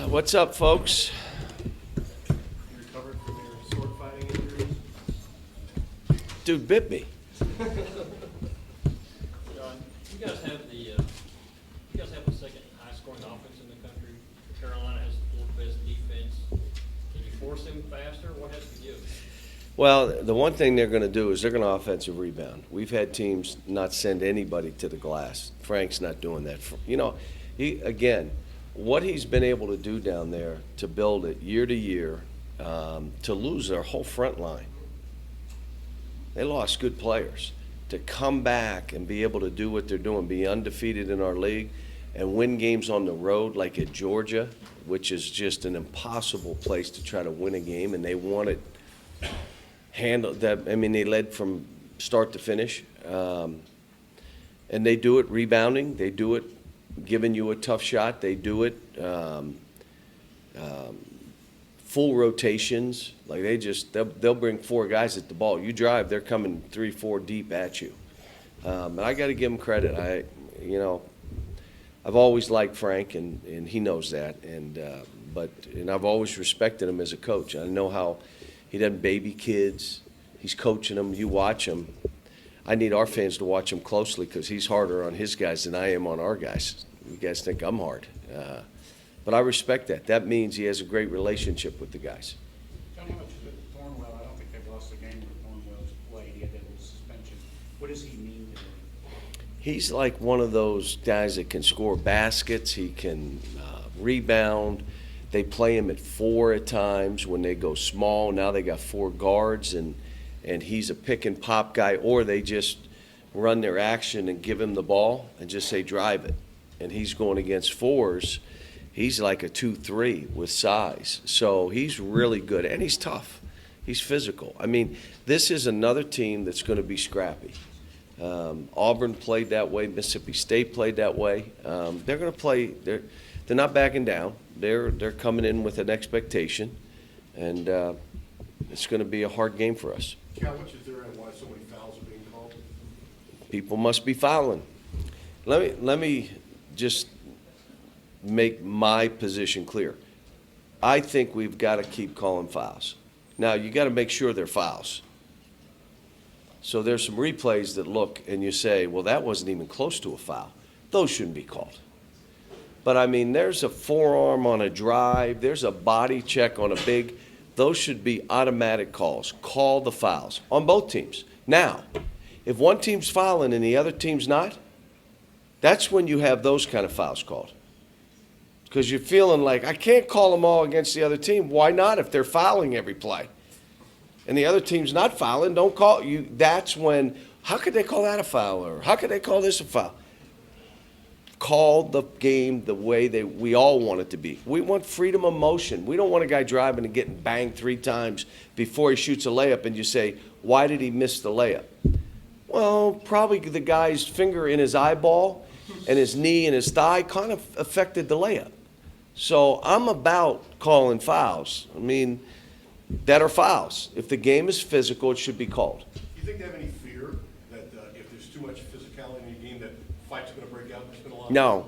What's up, folks? You recovered from your sword fighting injuries? Dude bit me. John, you guys have the second highest scoring offense in the country. Carolina has the fourth best defense. Can you force them faster? What has to give? Well, the one thing they're going to do is they're going to offensive rebound. We've had teams not send anybody to the glass. Frank's not doing that. Again, what he's been able to do down there to build it year to year, to lose their whole front line. They lost good players. To come back and be able to do what they're doing, be undefeated in our league, and win games on the road like at Georgia, which is just an impossible place to try to win a game, and they won it. They led from start to finish, and they do it rebounding. They do it giving you a tough shot. They do it full rotations. Like they'll bring four guys at the ball. You drive, they're coming 3-4 deep at you. And I got to give them credit. I've always liked Frank, and he knows that. And I've always respected him as a coach. I know how he doesn't baby kids. He's coaching them. You watch him. I need our fans to watch him closely because he's harder on his guys than I am on our guys. You guys think I'm hard. But I respect that. That means he has a great relationship with the guys. John, how much is it Thornwell? I don't think they've lost a game where Thornwell's played. He had that little suspension. What does he mean to them? He's like one of those guys that can score baskets. He can rebound. They play him at 4 at times when they go small. Now they got 4 guards, and he's a pick and pop guy, or they just run their action and give him the ball and just say drive it. And he's going against 4s. He's like a 2-3 with size. So he's really good, and he's tough. He's physical. I mean, this is another team that's going to be scrappy. Auburn played that way. Mississippi State played that way. They're going to play. They're not backing down. They're coming in with an expectation, and it's going to be a hard game for us. Cal, which is there and why so many fouls are being called? People must be fouling. Let me just make my position clear. I think we've got to keep calling fouls. Now, you got to make sure they're fouls. So there's some replays that look and you say, well, that wasn't even close to a foul. Those shouldn't be called. But, I mean, there's a forearm on a drive. There's a body check on a big. Those should be automatic calls. Call the fouls on both teams. Now, if one team's fouling and the other team's not, that's when you have those kind of fouls called. Because you're feeling like, I can't call them all against the other team. Why not if they're fouling every play? And the other team's not fouling, don't call you. That's when, how could they call that a foul? Or how could they call this a foul? Call the game the way we all want it to be. We want freedom of motion. We don't want a guy driving and getting banged 3 times before he shoots a layup and you say, why did he miss the layup? Well, probably the guy's finger in his eyeball and his knee and his thigh kind of affected the layup. So I'm about calling fouls. I mean, that are fouls. If the game is physical, it should be called. Do you think they have any fear that if there's too much physicality in a game that fights are going to break out? There's been a lot. No,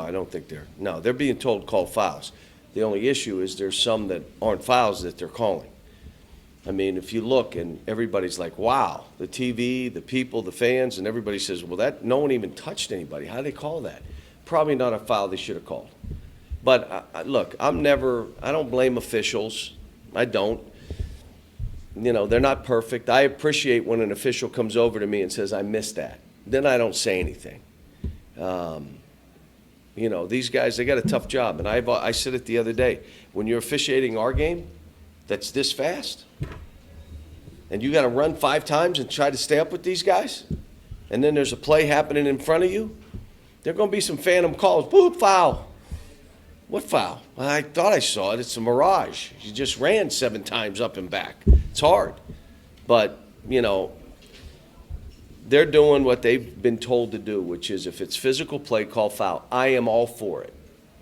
I don't think they're being told to call fouls. The only issue is there's some that aren't fouls that they're calling. I mean, if you look and everybody's like, wow, the TV, the people, the fans, and everybody says, well, that no one even touched anybody. How do they call that? Probably not a foul they should have called. But look, I don't blame officials. I don't. They're not perfect. I appreciate when an official comes over to me and says, I missed that. Then I don't say anything. These guys, they got a tough job. And I said it the other day. When you're officiating our game that's this fast, and you got to run 5 times and try to stay up with these guys, and then there's a play happening in front of you, there are going to be some phantom calls. Boop, foul. What foul? I thought I saw it. It's a mirage. You just ran 7 times up and back. It's hard. But, they're doing what they've been told to do, which is if it's physical play, call foul. I am all for it.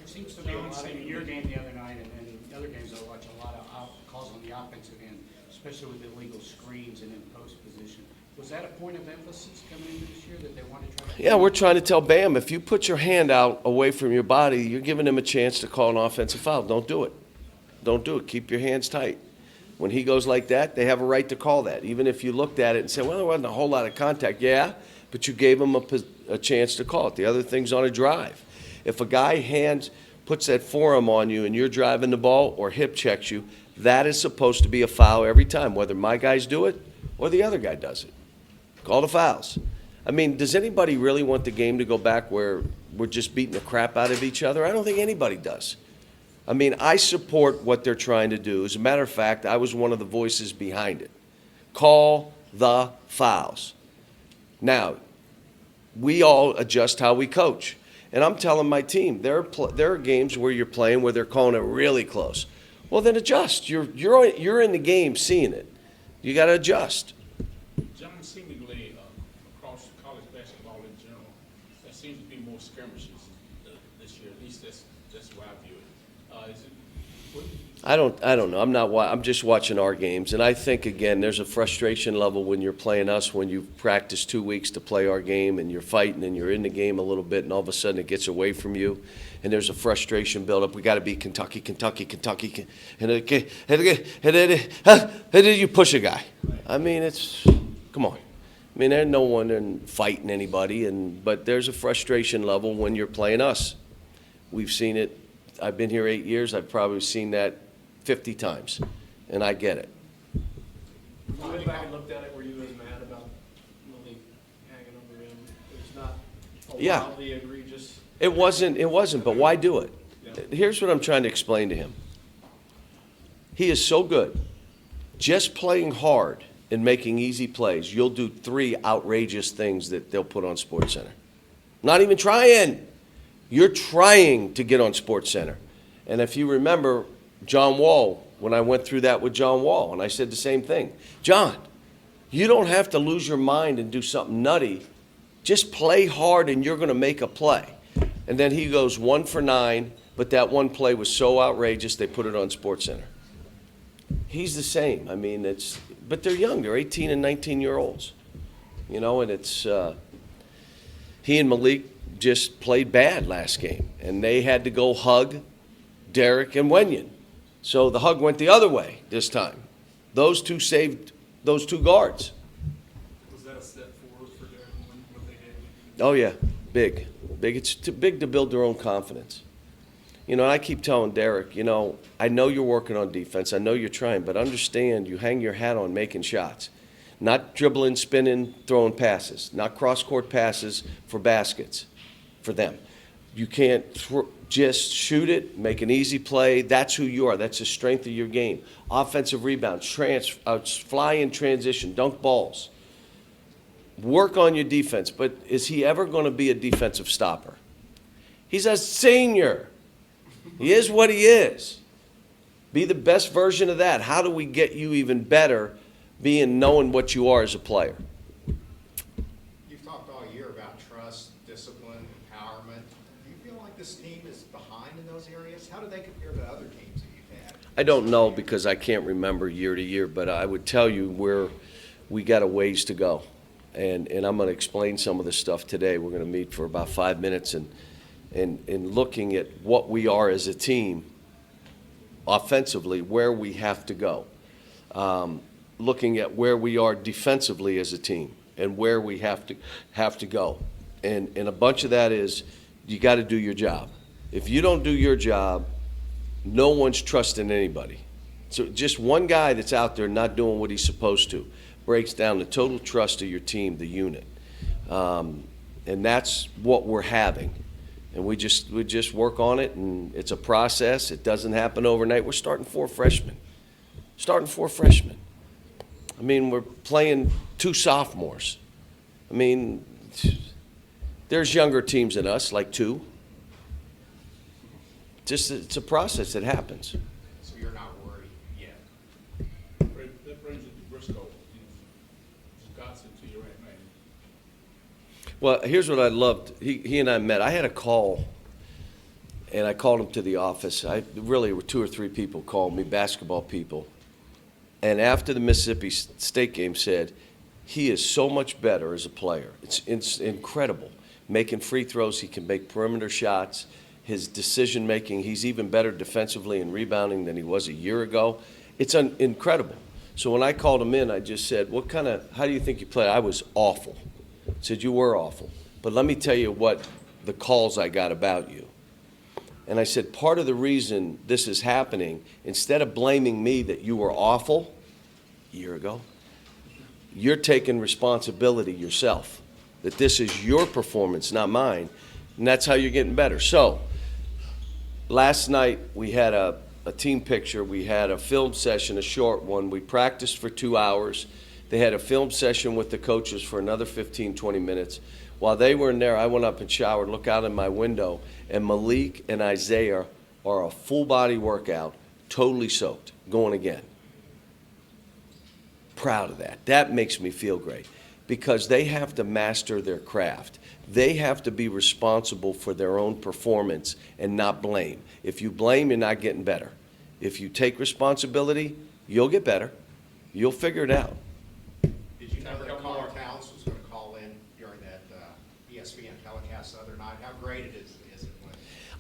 It seems to me, in your game the other night and the other games I watch, a lot of calls on the offensive end, especially with illegal screens and in post position. Was that a point of emphasis coming into this year that they wanted to try to? Yeah, we're trying to tell Bam, if you put your hand out away from your body, you're giving him a chance to call an offensive foul. Don't do it. Don't do it. Keep your hands tight. When he goes like that, they have a right to call that. Even if you looked at it and said, well, there wasn't a whole lot of contact. Yeah, but you gave him a chance to call it. The other thing's on a drive. If a guy puts that forearm on you and you're driving the ball or hip checks you, that is supposed to be a foul every time, whether my guys do it or the other guy does it. Call the fouls. I mean, does anybody really want the game to go back where we're just beating the crap out of each other? I don't think anybody does. I mean, I support what they're trying to do. As a matter of fact, I was one of the voices behind it. Call the fouls. Now, we all adjust how we coach. And I'm telling my team, there are games where you're playing where they're calling it really close. Well, then adjust. You're in the game seeing it. You got to adjust. John, seemingly across college basketball in general, there seems to be more skirmishes this year. At least that's the way I view it. I don't know. I'm just watching our games, and I think again, there's a frustration level when you're playing us. When you practice 2 weeks to play our game, and you're fighting, and you're in the game a little bit, and all of a sudden it gets away from you, and there's a frustration buildup. We got to be Kentucky, and then you push a guy. I mean, come on. I mean, there's no one in fighting anybody, but there's a frustration level when you're playing us. We've seen it. I've been here 8 years. I've probably seen that 50 times, and I get it. You went back and looked at it, were you as mad about Lily hanging over him? It's not a Yeah. wildly egregious. It wasn't, but why do it? Here's what I'm trying to explain to him. He is so good. Just playing hard and making easy plays, you'll do 3 outrageous things that they'll put on SportsCenter. Not even trying. You're trying to get on SportsCenter. And if you remember John Wall, when I went through that with John Wall, and I said the same thing. John, you don't have to lose your mind and do something nutty. Just play hard and you're going to make a play. And then he goes 1 for 9, but that one play was so outrageous they put it on SportsCenter. He's the same. I mean, but they're young. They're 18 and 19-year-olds. You know, and he and Malik just played bad last game, and they had to go hug Derek and Wenyon. So the hug went the other way this time. Those two saved those 2 guards. Was that a step forward for Derek when what they did? Oh, yeah, big. It's too big to build their own confidence. You know, I keep telling Derek, you know, I know you're working on defense. I know you're trying, but understand you hang your hat on making shots. Not dribbling, spinning, throwing passes. Not cross-court passes for baskets for them. You can't just shoot it, make an easy play. That's who you are. That's the strength of your game. Offensive rebounds, fly in transition, dunk balls. Work on your defense, but is he ever going to be a defensive stopper? He's a senior. He is what he is. Be the best version of that. How do we get you even better knowing what you are as a player? You've talked all year about trust, discipline, empowerment. Do you feel like this team is behind in those areas? How do they compare to other teams that you've had? I don't know because I can't remember year to year, but I would tell you we got a ways to go. And I'm going to explain some of this stuff today. We're going to meet for about 5 minutes and looking at what we are as a team offensively, where we have to go. Looking at where we are defensively as a team and where we have to go. And a bunch of that is you got to do your job. If you don't do your job, no one's trusting anybody. So just one guy that's out there not doing what he's supposed to breaks down the total trust of your team, the unit. And that's what we're having. And we just work on it, and it's a process. It doesn't happen overnight. We're starting 4 freshmen. I mean, we're playing 2 sophomores. I mean, there's younger teams than us, like 2. It's a process that happens. So you're not worried yet? That brings it to Briscoe. Wisconsin to your right man. Well, here's what I loved. He and I met. I had a call, and I called him to the office. Really, 2 or 3 people called me, basketball people. And after the Mississippi State game said, He is so much better as a player. It's incredible. Making free throws, he can make perimeter shots. His decision-making, he's even better defensively and rebounding than he was a year ago. It's incredible. So when I called him in, I just said, how do you think you played? I was awful. I said, you were awful. But let me tell you what the calls I got about you. And I said, part of the reason this is happening, instead of blaming me that you were awful a year ago, you're taking responsibility yourself, that this is your performance, not mine, and that's how you're getting better. So last night we had a team picture. We had a film session, a short one. We practiced for 2 hours. They had a film session with the coaches for another 15, 20 minutes. While they were in there, I went up and showered, look out in my window, and Malik and Isaiah are a full body workout, totally soaked, going again. Proud of that. That makes me feel great because they have to master their craft. They have to be responsible for their own performance and not blame. If you blame, you're not getting better. If you take responsibility, you'll get better. You'll figure it out. Did you know that Colin Towns was going to call in during that ESPN telecast the other night? How great it is it when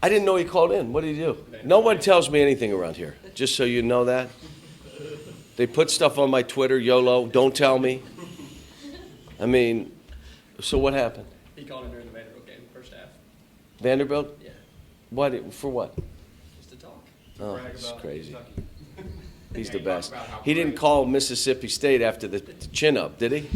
I didn't know he called in. What did he do? No one tells me anything around here, just so you know that. They put stuff on my Twitter, YOLO, don't tell me. I mean, so what happened? He called in during the Vanderbilt game, first half. Vanderbilt? Yeah, What? For what? just to talk. Oh, Brag it's about crazy. Kentucky. He's Yeah, the he best. talked about how He didn't great- call Mississippi State after the chin up, did he?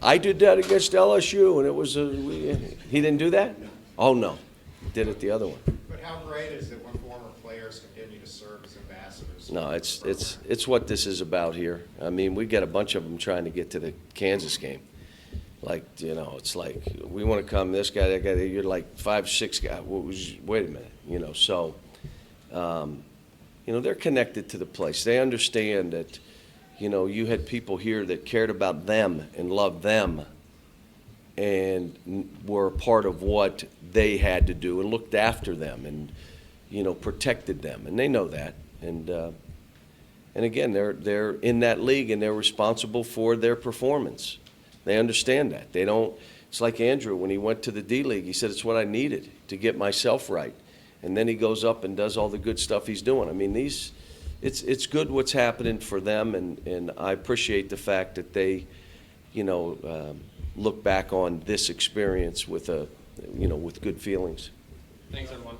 I did that against LSU, and it was he didn't do that? Oh, no. He did it the other one. But how great is it when former players continue to serve as ambassadors? No, for the program? it's what this is about here. I mean, we got a bunch of them trying to get to the Kansas game. Like, it's like, we want to come, this guy, that guy, you're like 5, 6 guys. Wait a minute, so, they're connected to the place. They understand that, you had people here that cared about them and loved them and were a part of what they had to do and looked after them and, protected them. And they know that. And again, they're in that league and they're responsible for their performance. They understand that. They don't, it's like Andrew, when he went to the D-League, he said, it's what I needed to get myself right. And then he goes up and does all the good stuff he's doing. I mean, it's good what's happening for them, and I appreciate the fact that they, look back on this experience with with good feelings. Thanks, everyone.